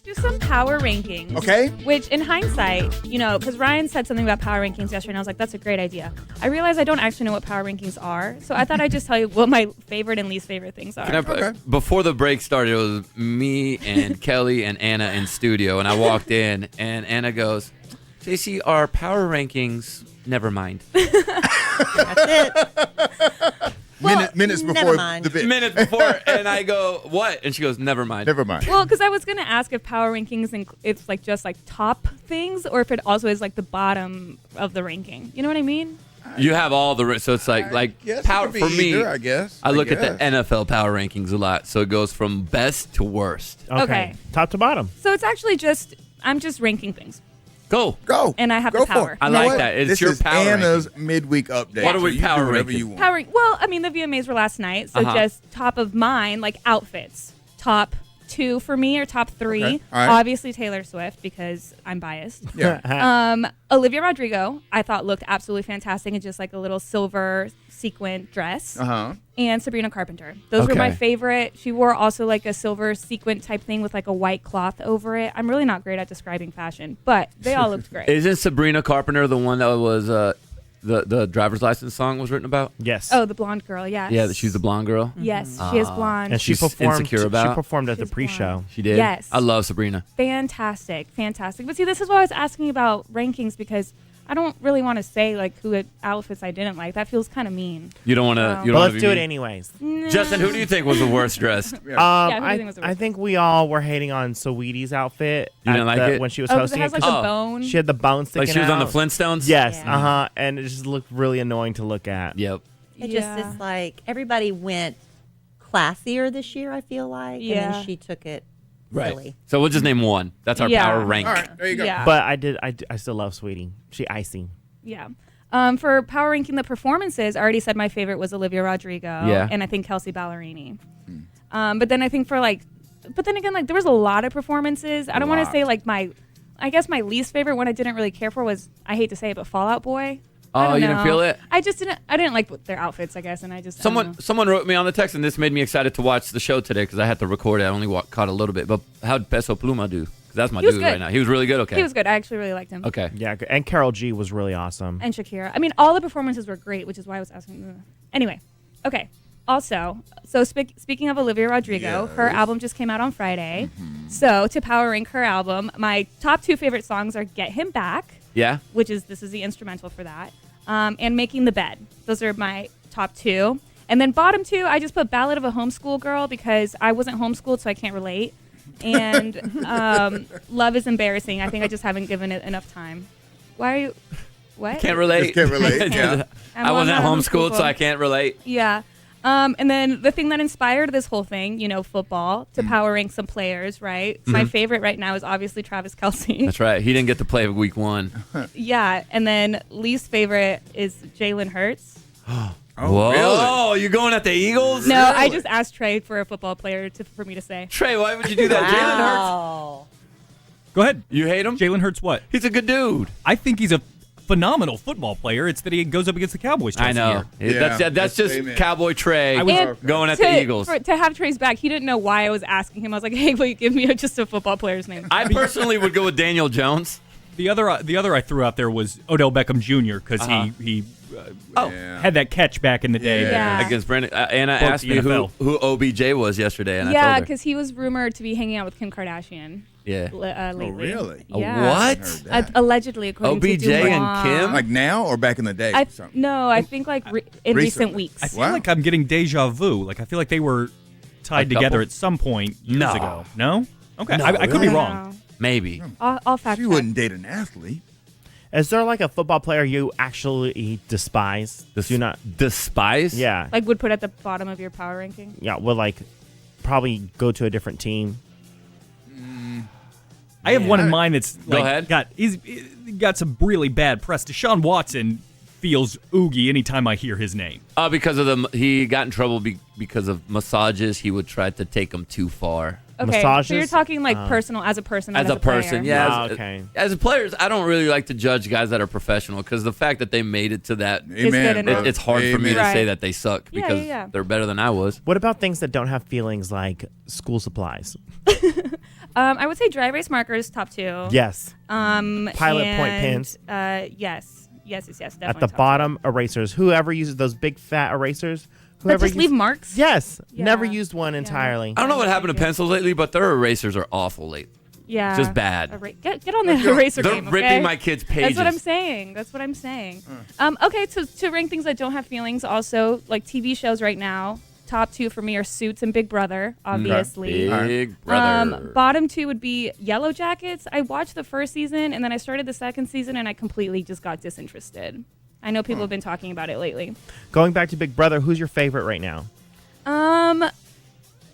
do some power rankings. Okay. Which, in hindsight, because Ryan said something about power rankings yesterday, and I was like, that's a great idea. I realized I don't actually know what power rankings are, so I thought I'd just tell you what my favorite and least favorite things are. Before the break started, it was me and Kelly and Anna in studio, and I walked in, and Anna goes, JC, our power rankings, never mind. That's it. Minutes before the bit. Minutes before, and I go, what? And she goes, never mind. Never mind. Well, because I was going to ask if power rankings, it's like just like top things, or if it also is like the bottom of the ranking. You know what I mean? You have all the, so it's like power for me. I guess. I look at the NFL power rankings a lot, so it goes from best to worst. Okay. Top to bottom. So it's actually I'm just ranking things. Go. And I have the power. I like that. It's this your is power Anna's ranking. midweek update. What are we So you power do whatever ranking? you want. Well, I mean, the VMAs were last night, so just top of mind, like outfits. Top 2 for me or top 3. Okay. All right. Obviously Taylor Swift, because I'm biased. Yeah. Olivia Rodrigo, I thought looked absolutely fantastic in just like a little silver sequin dress. And Sabrina Carpenter. Those were my favorite. She wore also like a silver sequin type thing with like a white cloth over it. I'm really not great at describing fashion, but they all looked great. Isn't Sabrina Carpenter the one that was the driver's license song was written about? Yes. Oh, the blonde girl, yes. Yeah, she's the blonde girl. Yes, she is blonde. And she She's performed. insecure about? She performed at the She's pre-show. blonde. She did? Yes. I love Sabrina. Fantastic. But see, this is why I was asking about rankings, because I don't really want to say like who outfits I didn't like. That feels kind of mean. You don't want to. But let's do it anyways. Justin, who do you think was the worst dressed? who do you think was the worst? I think we all were hating on Saweetie's outfit. You didn't like it? When she was Oh, because it hosting has it. like a bone. She had the bone sticking Like she was on the out. Flintstones? Yes. Yeah. And it just looked really annoying to look at. Yep. It just is like everybody went classier this year, I feel like. And Yeah. then she took it Right. silly. So we'll just name one. That's our Yeah. power rank. All right, there you go. Yeah. But I still love Sweetie. She icy. Yeah. For power ranking the performances, I already said my favorite was Olivia Rodrigo. Yeah. And I think Kelsey Ballerini. But then I think but then again, like there was a lot of performances. I don't want to say like I guess my least favorite one I didn't really care for was, I hate to say it, but Fall Out Boy. I Oh, don't you didn't know. feel it? I didn't like their outfits, I guess, and I just I don't know. Someone wrote me on the text, and this made me excited to watch the show today because I had to record it. I only caught a little bit. But how'd Peso Pluma do? 'Cause that's my He was dude good. right now. He was really good. Okay. He was good. I actually really liked him. Okay. Yeah, and Karol G was really awesome. And Shakira. I mean, all the performances were great, which is why I was asking. Anyway, okay. Also, so speaking of Olivia Rodrigo, her album just came out on Friday. So to power rank her album, my top 2 favorite songs are "Get Him Back," Yeah. this is the instrumental for that, and "Making the Bed." Those are my top 2. And then bottom 2, I just put "Ballad of a Homeschool Girl" because I wasn't homeschooled, so I can't relate. And "Love is Embarrassing." I think I just haven't given it enough time. Why are you? What? Can't relate. Just can't relate. Yeah. I wasn't not homeschooled, so I can't relate. Yeah. And then the thing that inspired this whole thing, football, to power rank some players, right? My favorite right now is obviously Travis Kelce. That's right. He didn't get to play week 1. Yeah. And then least favorite is Jalen Hurts. Oh, Whoa. really? You going at the Eagles? No, I just asked Trey for a football player for me to say. Trey, why would you do that? Jalen Hurts. Wow. Go ahead. You hate him? Jalen Hurts what? He's a good dude. I think he's a phenomenal football player. It's that he goes up against the Cowboys twice I know. a year. Yeah, That's just amen. Cowboy Trey And going at the Eagles. To have Trey's back, he didn't know why I was asking him. I was like, hey, will you give me just a football player's name? I personally would go with Daniel Jones. The other I threw out there was Odell Beckham Jr. because he Yeah. had that catch back in the day. Yeah. Against Brandon. Anna Broke asked the me NFL. who OBJ was yesterday, and I Yeah, told her. because he was rumored to be hanging out with Kim Kardashian. Yeah. Lately. really? Yeah. What? Heard that. Allegedly, according to OBJ and Dumois. Kim? Like now or back in the day? No, I think like in recent Recently. weeks. I feel Wow. like I'm getting deja vu. Like I feel like they were tied A couple? together at some point years No. ago. No? Okay. No, I could be really? wrong. Maybe. I'll fact You check. wouldn't date an athlete. Is there like a football player you actually despise? Do not. Despise? Yeah. Like would put at the bottom of your power ranking. Yeah. Would like probably go to a different team. I have one in mind that's Go like ahead. he's got some really bad press. Deshaun Watson feels oogie anytime I hear his name. Because of he got in trouble because of massages. He would try to take them too far. Okay, so Massages? you're talking like personal as a person, not As a person, player. yeah. Ah, as, okay. As players, I don't really like to judge guys that are professional because the fact that they made it to that, good Amen. enough. brother. it's hard for me to Right. say that they suck Yeah, because yeah. they're better than I was. What about things that don't have feelings like school supplies? I would say dry erase markers top 2. Yes. Pilot point pens. Yes, definitely. At the top bottom, erasers. Whoever uses those big fat erasers. 2. That Whoever just leave marks. Yes. Yeah. Never used one entirely. I don't know what happened to pencils lately, but their erasers are awful lately. Yeah. Just bad. Get on the eraser They're game. ripping okay? my kids' pages. That's what I'm saying. Okay, so to rank things that don't have feelings, also like TV shows right now. Top 2 for me are Suits and Big Brother, obviously. Big brother. Bottom 2 would be Yellow Jackets. I watched the first season and then I started the second season and I completely just got disinterested. I know people have been talking about it lately. Going back to Big Brother, who's your favorite right now?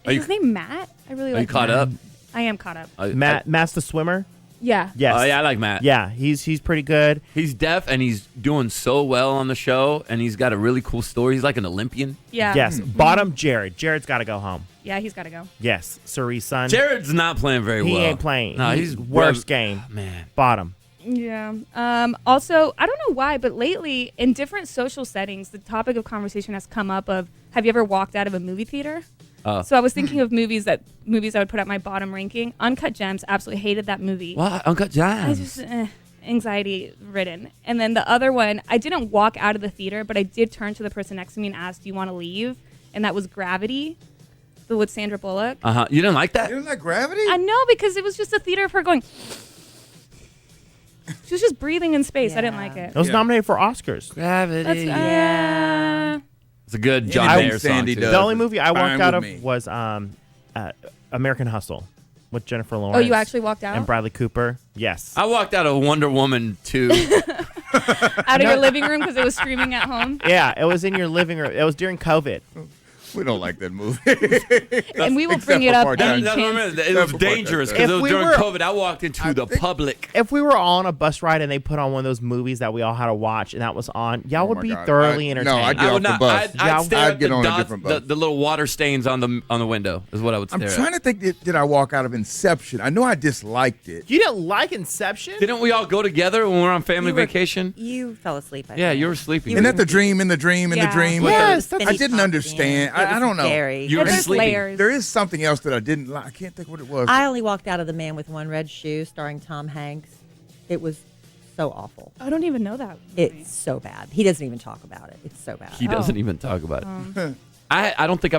Is his name Matt? I really Are like you caught Matt. up? I am caught up. Matt's the swimmer? Yeah. Yes. Oh, yeah, I like Matt. Yeah, he's pretty good. He's deaf and he's doing so well on the show, and he's got a really cool story. He's like an Olympian. Yeah. Yes. Bottom, Jared. Jared's got to go home. Yeah, he's got to go. Yes. Surrey's son. Jared's not playing very well. He ain't playing. No, he's worst game. Man. Bottom. Yeah. Also, I don't know why, but lately in different social settings, the topic of conversation has come up of, have you ever walked out of a movie theater? So I was thinking of movies I would put at my bottom ranking. Uncut Gems, absolutely hated that movie. What? Uncut I Gems? just anxiety ridden. And then the other one, I didn't walk out of the theater, but I did turn to the person next to me and ask, "Do you want to leave?" And that was Gravity, with Sandra Bullock. You didn't like that? You didn't like Gravity? I know, because it was just a theater of her going. She was just breathing in space. I didn't like it. It was nominated for Oscars. Gravity. Yeah. It's a good John Anything Mayer song, Sandy too. does. The only movie I Fine walked out with of me. was American Hustle with Jennifer Lawrence. Oh, you actually walked out? And Bradley Cooper. Yes. I walked out of Wonder Woman 2. Out of your living room because it was streaming at home. Yeah, it was in your living room. It was during COVID. We don't like that movie. And we will Except bring it for up part any time. That's what I chance. meant. It was dangerous because If it was we during were- COVID. I walked into the public. If we were all on a bus ride and they put on one of those movies that we all had to watch and that was on, y'all would my be God. thoroughly I- entertained. no, I'd get I off would the not. bus. I'd stare I'd at get the on a dots, different bus. the little water stains on the window is what I would I'm stare trying at. to think, did I walk out of Inception? I know I disliked it. You didn't like Inception? Didn't we all go together when we were on family You were- vacation? You fell asleep. I Yeah, think. you were sleeping. Isn't that the dream in the dream in the Yeah. dream? Yes, The that's- I spinny didn't top understand. at the end. It I was don't know. scary. You were There's sleeping. layers. There is something else that I didn't like. I can't think what it was. I only walked out of The Man with One Red Shoe, starring Tom Hanks. It was so awful. I don't even know that. It's so bad. He doesn't even talk about it. It's so bad. He doesn't even talk about it. I don't think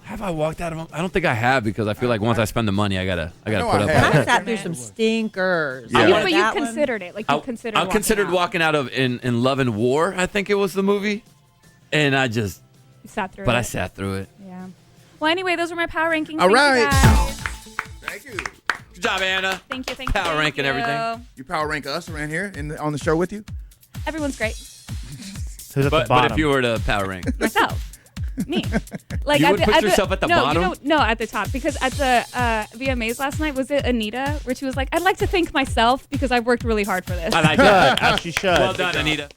have I walked out of them? I don't think I have because I feel like once I spend the money, I gotta know put I up have. with I it. sat through some stinkers. Yeah. Yeah, but you That one- considered it. Like you considered. I considered walking out of in Love and War. I think it was the movie, and I just You sat through but it. I sat through it. Yeah. Well, anyway, those were my power rankings. All Thank you, right. guys. Thank you. Good job, Anna. Thank you. Power thank ranking you. everything. You power rank us around here on the show with you? Everyone's great. Who's at the But bottom? if you were to power rank, Myself. Me. Like You at would the, put at yourself at the no, bottom? You don't, no, at the top. Because at the VMAs last night, was it Anita? Where she was like, I'd like to thank myself because I've worked really hard for this. I like Good, that. as she should. Well done, Anita.